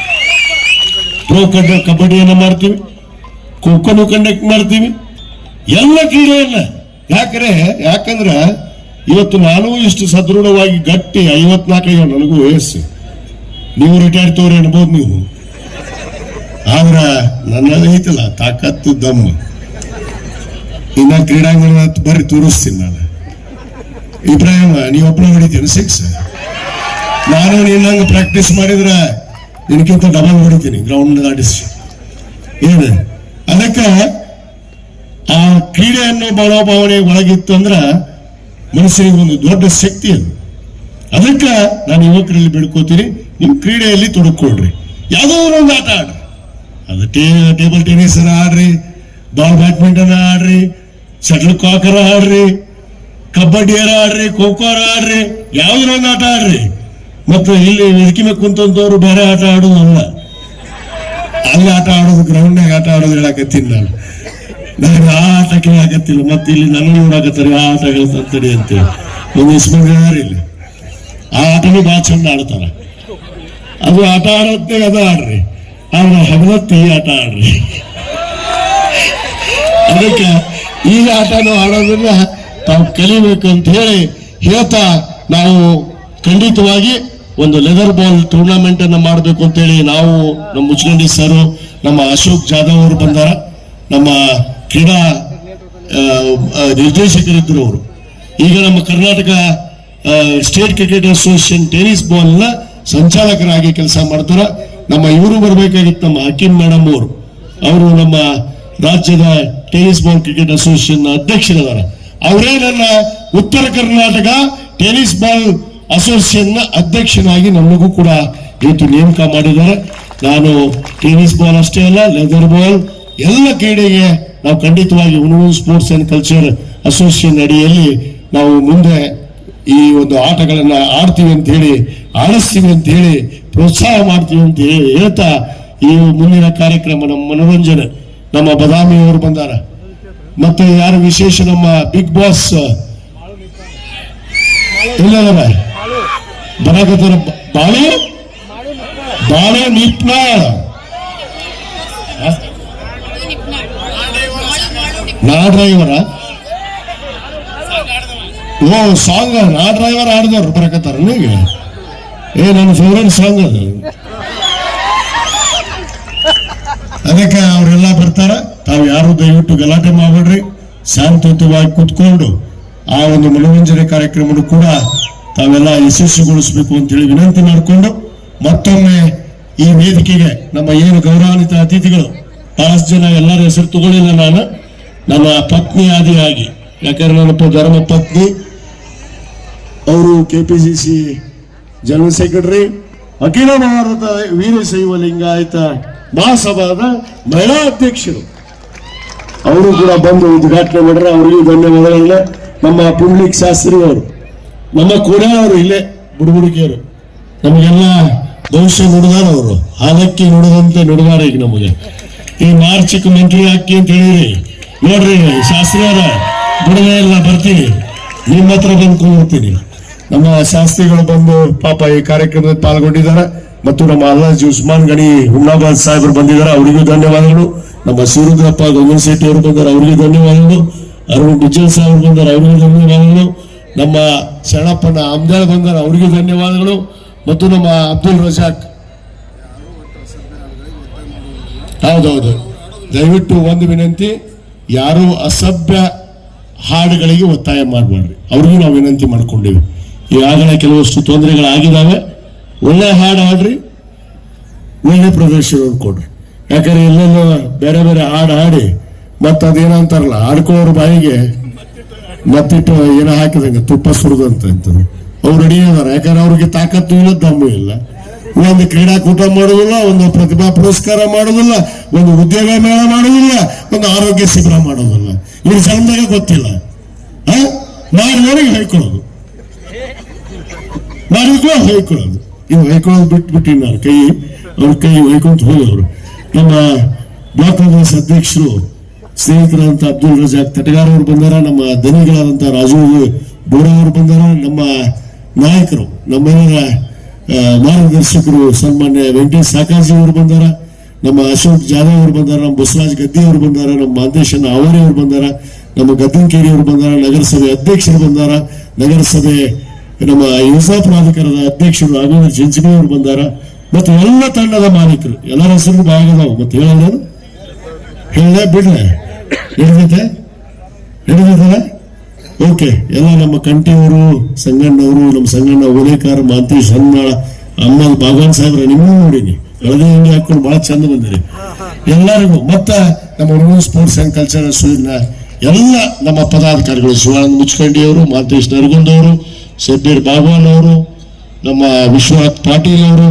ಪ್ರೋ ಕಬಡ್ಡಿಯನ್ನ ಮಾಡ್ತೀವಿ, ಖೋ ಖೋನು ಕಂಡಕ್ಟ್ ಮಾಡ್ತೀವಿ, ಎಲ್ಲ ಕ್ರೀಡೆಯನ್ನ. ಯಾಕಂದ್ರೆ ಇವತ್ತು ನಾನು ಇಷ್ಟು ಸದೃಢವಾಗಿ ಗಟ್ಟಿ 54 ನನಗೂ ವಯಸ್ಸು. ನೀವು ರಿಟೈರ್ ತೋರಿ ಅನ್ಬೋದು ನೀವು, ಆದ್ರ ನನ್ನಲ್ಲಿ ಐತಲ್ಲ ತಾಕತ್ತು ದಮ್ಮ. ಇನ್ನ ಕ್ರೀಡಾಂಗಣ ಬರ್ರಿ ತೋರಿಸ್ತೀನಿ ನಾನು. ಇಬ್ರಾಹಿಂ ನೀವೊಬ್ಬನ ಹೊಡಿತೀನಿ 6, ನಾನು ನಿನ್ನಂಗೆ ಪ್ರಾಕ್ಟೀಸ್ ಮಾಡಿದ್ರ ನಿನಕ್ಕಿಂತ ಡಬಲ್ ಹೊಡಿತೀನಿ ಗ್ರೌಂಡ್ ಆಡಿಸಿ. ಏನು ಅದಕ್ಕೆ ಆ ಕ್ರೀಡೆಯನ್ನು ಮನೋಭಾವನೆ ಒಳಗಿತ್ತು ಅಂದ್ರ ಮನುಷ್ಯನಿಗೆ ಒಂದು ದೊಡ್ಡ ಶಕ್ತಿ ಅದು. ಅದಕ್ಕೆ ನಾನು ಯುವಕರಲ್ಲಿ ಬೇಡ್ಕೋತೀನಿ, ನೀವು ಕ್ರೀಡೆಯಲ್ಲಿ ತೊಡಕೊಳ್ರಿ, ಯಾವುದೋ ಒಂದು ಆಟ ಆಡ್ರಿ. ಅದು ಟೇಬಲ್ ಟೆನ್ನಿಸ್ ಆಡ್ರಿ, ಬಾಲ್ ಬ್ಯಾಡ್ಮಿಂಟನ್ ಆಡ್ರಿ, ಶಟಲ್ ಕಾಕರ್ ಆಡ್ರಿ, ಕಬಡ್ಡಿ ಆಡ್ರಿ, ಖೋ ಖೋ ಆಡ್ರಿ, ಯಾವ್ದ್ರ ಒಂದು ಆಟ ಆಡ್ರಿ. ಮತ್ತು ಇಲ್ಲಿ ವೇದಿಕೆ ಮೇಲೆ ಕುಂತಂತವ್ರು ಬೇರೆ ಆಟ ಆಡೋದಲ್ಲ, ಅಲ್ಲಿ ಆಟ ಆಡೋದು, ಗ್ರೌಂಡ್ನಾಗ ಆಟ ಆಡೋದು ಹೇಳಕತ್ತೀನಿ ನಾನು. ನನಗೆ ಆ ಆಟ ಕೇಳಾಕತ್ತಿಲ್ಲ, ಮತ್ತೆ ಇಲ್ಲಿ ನನ್ನ ನೋಡಾಕತ್ತಾರೆ ಆ ಆಟ ಹೇಳ್ತಂತಡಿ ಅಂತೇಳಿ ಒಂದು ಇಸ್ಕೊಂಡು ಹೇಳಾರ ಇಲ್ಲಿ. ಆ ಆಟನೂ ಭಾಳ ಚಂದ ಆಡ್ತಾರ. ಅದು ಆಟ ಆಡೋದ್ನಾಗ ಅದು ಆಡ್ರಿ, ಆದ್ರೆ ಹಗಲತ್ತಿ ಈ ಆಟ ಆಡ್ರಿ. ಅದಕ್ಕೆ ಈ ಆಟನೂ ಆಡೋದನ್ನ ತಾವು ಕಲಿಬೇಕು ಅಂತ ಹೇಳಿ ಹೇಳ್ತಾ, ನಾವು ಖಂಡಿತವಾಗಿ ಒಂದು ಲೆದರ್ ಬಾಲ್ ಟೂರ್ನಮೆಂಟ್ ಅನ್ನ ಮಾಡಬೇಕು ಅಂತೇಳಿ ನಾವು ನಮ್ಮ ಮುಚ್ಕಂಡಿ ಸರ್, ನಮ್ಮ ಅಶೋಕ್ ಜಾಧವ್ ಅವರು ಬಂದಾರ, ನಮ್ಮ ಕ್ರೀಡಾ ನಿರ್ದೇಶಕರಿದ್ದರು ಅವರು. ಈಗ ನಮ್ಮ Karnataka state cricket association tennis ball ನ ಸಂಚಾಲಕರಾಗಿ ಕೆಲಸ ಮಾಡ್ತಾರ. ನಮ್ಮ ಇವರು ಬರಬೇಕಾಗಿತ್ತು, ನಮ್ಮ ಹಕೀಂ ಮೇಡಮ್ ಅವರು ನಮ್ಮ ರಾಜ್ಯದ ಟೆನಿಸ್ ಬಾಲ್ ಕ್ರಿಕೆಟ್ ಅಸೋಸಿಯೇಷನ್ ಅಧ್ಯಕ್ಷರಿದ್ದಾರೆ. ಅವರೇ ನನ್ನ ಉತ್ತರ ಕರ್ನಾಟಕ ಟೆನಿಸ್ ಬಾಲ್ ಅಸೋಸಿಯೇಷನ್ ಅಧ್ಯಕ್ಷನಾಗಿ ನಮಗೂ ಕೂಡ ಇವತ್ತು ನೇಮಕ ಮಾಡಿದ್ದಾರೆ. ನಾನು ಟೆನಿಸ್ ಬಾಲ್ ಅಷ್ಟೇ ಅಲ್ಲ, ಲೆದರ್ ಬಾಲ್ ಎಲ್ಲ ಕ್ರೀಡೆಗೆ ನಾವು ಖಂಡಿತವಾಗಿ Hunsur sports and culture association ಅಡಿಯಲ್ಲಿ ನಾವು ಮುಂದೆ ಈ ಒಂದು ಆಟಗಳನ್ನ ಆಡ್ತೀವಿ ಅಂತ ಹೇಳಿ, ಆಡಿಸ್ತೀವಿ ಅಂತ ಹೇಳಿ, ಪ್ರೋತ್ಸಾಹ ಮಾಡ್ತೀವಿ ಅಂತ ಹೇಳಿ ಹೇಳ್ತಾ, ಈ ಮುಂದಿನ ಕಾರ್ಯಕ್ರಮ ನಮ್ಮ ಮನೋರಂಜನೆ, ನಮ್ಮ ಬದಾಮಿ ಅವರು ಬಂದಾರ, ಮತ್ತೆ ಯಾರು ವಿಶೇಷ ನಮ್ಮ ಬಿಗ್ ಬಾಸ್ ಎಲ್ಲದರ ಬರಾಕತ್ತಾರ, ಬಾಳೆ ನಿಪ್ನಾಳ ನಾ ಡ್ರೈವರ, ಓ ಸಾಂಗ್ ನಾ ಡ್ರೈವರ್ ಆಡಿದವ್ರು ಬರಾಕತ್ತಾರ ಈಗ. ನನ್ನ ಫೇವ್ರೆಟ್ ಸಾಂಗ್ ಅದು. ಅದಕ್ಕೆ ಅವರೆಲ್ಲ ಬರ್ತಾರ. ತಾವು ಯಾರು ದಯವಿಟ್ಟು ಗಲಾಟೆ ಮಾಡಬೇಡ್ರಿ, ಶಾಂತಯುತವಾಗಿ ಕೂತ್ಕೊಂಡು ಆ ಒಂದು ಮನೋರಂಜನೆ ಕಾರ್ಯಕ್ರಮವನ್ನು ಕೂಡ ತಾವೆಲ್ಲ ಯಶಸ್ವಿಗೊಳಿಸಬೇಕು ಅಂತ ಹೇಳಿ ವಿನಂತಿ ಮಾಡಿಕೊಂಡು, ಮತ್ತೊಮ್ಮೆ ಈ ವೇದಿಕೆಗೆ ನಮ್ಮ ಏನು ಗೌರವಾನ್ವಿತ ಅತಿಥಿಗಳು ಬಹಳಷ್ಟು ಜನ, ಎಲ್ಲರ ಹೆಸರು ತಗೊಳ್ಳಿಲ್ಲ ನಾನು, ನನ್ನ ಪತ್ನಿ ಆದಿಯಾಗಿ, ಯಾಕಂದ್ರೆ ನನ್ನ ಧರ್ಮ ಪತ್ನಿ ಅವರು KPCC ಜನರಲ್ ಸೆಕ್ರೆಟರಿ, ಅಖಿಲ ಭಾರತ ವೀರಶೈವ ಲಿಂಗಾಯತ ಮಹಾಸಭಾದ ಮಹಿಳಾ ಅಧ್ಯಕ್ಷರು, ಅವರು ಕೂಡ ಬಂದು ಉದ್ಘಾಟನೆ ಮಾಡಿದ್ರೆ ಅವರಿಗೂ ಧನ್ಯವಾದಗಳನ್ನ. ನಮ್ಮ ಪುಂಡ್ಲಿಕ್ ಶಾಸ್ತ್ರಿ ಅವರು, ನಮ್ಮ ಕೂಡ ಅವರು ಇಲ್ಲೇ ಬುಡುಬುಡಿಕೆಯವರು, ನಮಗೆಲ್ಲ ಭವಿಷ್ಯ ನುಡಿದಾರ ಅವರು, ಹಾಲಕ್ಕಿ ನುಡಿದಂತೆ ನುಡಿದಾರ. ಈಗ ನಮಗೆ ಈ ಮಾರ್ಚಿಕ್ ಮಂತ್ರಿ ಹಾಕಿ ಅಂತ ಹೇಳಿರಿ ನೋಡ್ರಿ, ಶಾಸ್ತ್ರಿ ಅವರ ಬಿಡದೆ ಎಲ್ಲ ಬರ್ತೀನಿ, ನಿಮ್ಮ ಹತ್ರ ಬಂದು ಕೂರ್ತೀನಿ. ನಮ್ಮ ಶಾಸ್ತ್ರಿಗಳು ಬಂದು ಪಾಪ ಈ ಕಾರ್ಯಕ್ರಮದಲ್ಲಿ ಪಾಲ್ಗೊಂಡಿದ್ದಾರೆ. ಮತ್ತು ನಮ್ಮ ಅಲ್ಲಾಜಿ ಉಸ್ಮಾನ್ ಗಣಿ ಹುಮ್ನಾಬಾದ್ ಸಾಹೇಬರು ಬಂದಿದ್ದಾರೆ, ಅವರಿಗೂ ಧನ್ಯವಾದಗಳು. ನಮ್ಮ ಶಿವರುದ್ರಪ್ಪ ಗಂಗನ್ ಶೆಟ್ಟಿ ಅವರು ಬಂದಾರೆ, ಅವರಿಗೂ ಧನ್ಯವಾದಗಳು. ಅರುಣ್ ಬಿಜ್ಜಲ್ ಸಾಹೇಬರು ಬಂದಾರೆ, ಅವರಿಗೂ ಧನ್ಯವಾದಗಳು. ನಮ್ಮ ಶರಣಪ್ಪನ ಅಮ್ದಾಳ್ ಬಂದಾರೆ, ಅವರಿಗೂ ಧನ್ಯವಾದಗಳು. ಮತ್ತು ನಮ್ಮ ಅಬ್ದುಲ್ ರಜಾಕ್, ಹೌದೌದು, ದಯವಿಟ್ಟು ಒಂದು ವಿನಂತಿ, ಯಾರು ಅಸಭ್ಯ ಹಾಡುಗಳಿಗೆ ಒತ್ತಾಯ ಮಾಡಬೇಡ್ರಿ, ಅವ್ರಿಗೂ ನಾವು ವಿನಂತಿ ಮಾಡ್ಕೊಂಡಿವಿ. ಈಗಾಗಲೇ ಕೆಲವಷ್ಟು ತೊಂದರೆಗಳಾಗಿದ್ದಾವೆ. ಒಳ್ಳೆ ಹಾಡು ಹಾಡ್ರಿ, ಒಳ್ಳೆ ಪ್ರದರ್ಶನ ಕೊಡ್ರಿ. ಯಾಕಂದ್ರೆ ಎಲ್ಲೆಲ್ಲೋ ಬೇರೆ ಬೇರೆ ಹಾಡು ಹಾಡಿ ಮತ್ತೆ ಅದೇನಂತಾರಲ್ಲ, ಹಾಡ್ಕೊಳ್ಳೋರ ಬಾಯಿಗೆ ಮತ್ತಿಟ್ಟು ಏನೋ ಹಾಕಿದಂಗೆ ತುಪ್ಪ ಸುರಿದಂತ ಅವ್ರು ರೆಡಿ ಅದಾರ. ಯಾಕಂದ್ರೆ ಅವ್ರಿಗೆ ತಾಕತ್ತು ಇಲ್ಲ, ದಮ್ಮು ಇಲ್ಲ. ಒಂದು ಕ್ರೀಡಾಕೂಟ ಮಾಡೋದಿಲ್ಲ, ಒಂದು ಪ್ರತಿಭಾ ಪುರಸ್ಕಾರ ಮಾಡೋದಿಲ್ಲ, ಒಂದು ಉದ್ಯೋಗ ಮೇಳ ಮಾಡೋದಿಲ್ಲ, ಒಂದು ಆರೋಗ್ಯ ಶಿಬಿರ ಮಾಡೋದಿಲ್ಲ. ಇವ್ರ ಸಣ್ಣದಾಗ ಗೊತ್ತಿಲ್ಲ, ಮಾಡಿದವರಿಗೆ ಹೇಳ್ಕೊಳ್ಳೋದು, ಮಾಡಿದ್ರೂ ಹೇಳ್ಕೊಳ್ಳೋದು. ಇವು ಹೇಳ್ಕೊಳ್ಳೋದು ಬಿಟ್ಬಿಟ್ಟು ನಾನು ಅವ್ರ ಕೈ ಹೊಯ್ಕೊಂತ ಹೋದವರು. ನಮ್ಮ ಬ್ಲಾಕ್ ಕಾಂಗ್ರೆಸ್ ಅಧ್ಯಕ್ಷರು ಸ್ನೇಹಿತರಾದಂಥ ಅಬ್ದುಲ್ ರಜಾಕ್ ತಟಗಾರ್ ಅವರು ಬಂದಾರ, ನಮ್ಮ ದನಿಗಳಾದಂಥ ರಾಜು ಬೋರಾ ಅವರು ಬಂದಾರ, ನಮ್ಮ ನಾಯಕರು, ನಮ್ಮೆಲ್ಲರ ಮಾರ್ಗದರ್ಶಕರು ಸನ್ಮಾನ್ಯ ವೆಂಕಟೇಶ್ ಸಾಕಾಜಿ ಅವರು ಬಂದಾರ, ನಮ್ಮ ಅಶೋಕ್ ಜಾಧವ್ ಅವರು ಬಂದಾರ, ನಮ್ಮ ಬಸವರಾಜ್ ಗದ್ದಿ ಅವರು ಬಂದಾರ, ನಮ್ಮ ಮಾಂತೇಶನ ಅವರೇ ಅವರು ಬಂದಾರ, ನಮ್ಮ ಗದ್ದನ್ಕೇರಿ ಅವರು ಬಂದಾರ, ನಗರಸಭೆ ಅಧ್ಯಕ್ಷರು ಬಂದಾರ, ನಗರಸಭೆ ನಮ್ಮ ಯೋಜನಾ ಪ್ರಾಧಿಕಾರದ ಅಧ್ಯಕ್ಷರು ರಾಘವೇಂದ್ರ ಚಿಂಚಣಿ ಅವರು ಬಂದಾರ, ಮತ್ತು ಎಲ್ಲ ತಂಡದ ಮಾಲೀಕರು, ಎಲ್ಲರ ಹೆಸರು ಭಾಗದಾವು. ಮತ್ತೆ ಹೇಳ ಬಿಡ್ಲೆ ಹಿಡಿದೈತಲ್ಲ. ಓಕೆ, ಎಲ್ಲ ನಮ್ಮ ಕಂಠಿಯವರು, ಸಂಗಣ್ಣವರು, ನಮ್ಮ ಸಂಗಣ್ಣ ಓಲೇಕರ್, ಮಾಂತೇಶ್ ಹನ್ನಾಳ, ಅಮ್ಮಲ್ ಭಾಗವಾನ್ ಸಾಹೇಬ್ರ ನಿಮ್ಮೂ ನೋಡಿನಿ, ಹಳದಿ ಅಂಗಿ ಹಾಕೊಂಡು ಬಹಳ ಚಂದ ಬಂದಿರಿ ಎಲ್ಲರಿಗೂ. ಮತ್ತ ನಮ್ಮ ಹುಣಸೂರು ಸ್ಪೋರ್ಟ್ಸ್ ಅಂಡ್ ಕಲ್ಚರ್ ಎಲ್ಲ ನಮ್ಮ ಪದಾಧಿಕಾರಿಗಳು, ಶಿವಾನಂದ ಮುಚ್ಕಂಡಿಯವರು, ಮಾಂತೇಶ್ ನರಗುಂದವರು, ಶಬ್ಬೀರ್ ಬಾಗವಾನ್ ಅವರು, ನಮ್ಮ ವಿಶ್ವನಾಥ್ ಪಾಟೀಲ್ ಅವರು,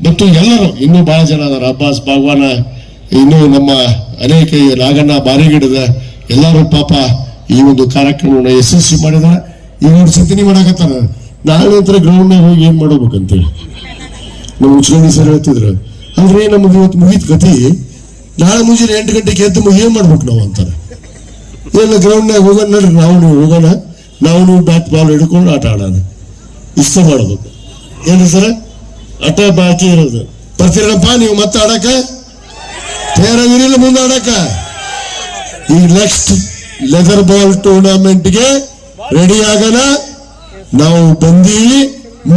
ಮತ್ತು ಎಲ್ಲರೂ ಇನ್ನೂ ಬಹಳ ಜನ ಅದಾರ, ಅಬ್ಬಾಸ್ ಬಾಗವಾನ ಇನ್ನು ನಮ್ಮ ಅನೇಕ ನಾಗಣ್ಣ ಬಾರಿಗಿಡದ ಎಲ್ಲರೂ ಪಾಪ ಈ ಒಂದು ಕಾರ್ಯಕ್ರಮವನ್ನು ಯಶಸ್ವಿ ಮಾಡಿದಾರ. ಇವ್ರು ಚಿಂತನೆ ಮಾಡಕತ್ತಾರ ನಾಳೆ ನಂತರ ಗ್ರೌಂಡ್ನಾಗ ಹೋಗಿ ಏನ್ ಮಾಡ್ಬೇಕಂತೇಳಿ. ನಮ್ಮ ಉಚ್ಕೊಂಡಿ ಸರ್ ಹೇಳ್ತಿದ್ರು, ಅಂದ್ರೆ ನಮ್ದು ಇವತ್ತು ಮುಗಿದ ಗತಿ, ನಾಳೆ ಮುಂಜಾನೆ 8 ಗಂಟೆಗೆ ಎದ್ದು ಏನ್ ಮಾಡ್ಬೇಕು ನಾವು ಅಂತಾರೆ. ಎಲ್ಲ ಗ್ರೌಂಡ್ನಾಗ ಹೋಗೋಣ ನಡ್ರಿ, ನಾವು ನೀವು ಹೋಗೋಣ, ನಾವು ಬ್ಯಾಟ್ ಬಾಲ್ ಹಿಡ್ಕೊಂಡು ಆಟ ಆಡೋಣ, ಇಷ್ಟ ಮಾಡ್ಬೇಕು ಏನ್ರಿ ಸರ್? ಆಟ ಬಾಕಿ ಇರೋದು. ಬರ್ತೀರಪ್ಪ ನೀವು ಮತ್ತೆ ಆಡಕ ತಯಾರಾಗಿರಲಿಲ್ಲ ಮುಂದೆ ಆಡಕ. ಈ ನೆಕ್ಸ್ಟ್ ಲೆದರ್ ಬಾಲ್ ಟೂರ್ನಮೆಂಟ್ಗೆ ರೆಡಿ ಆಗೋಣ. ನಾವು ಬಂದೀವಿ,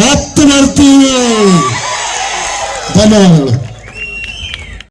ಮತ್ತೆ ಬರ್ತೀವಿ. ಧನ್ಯವಾದಗಳು.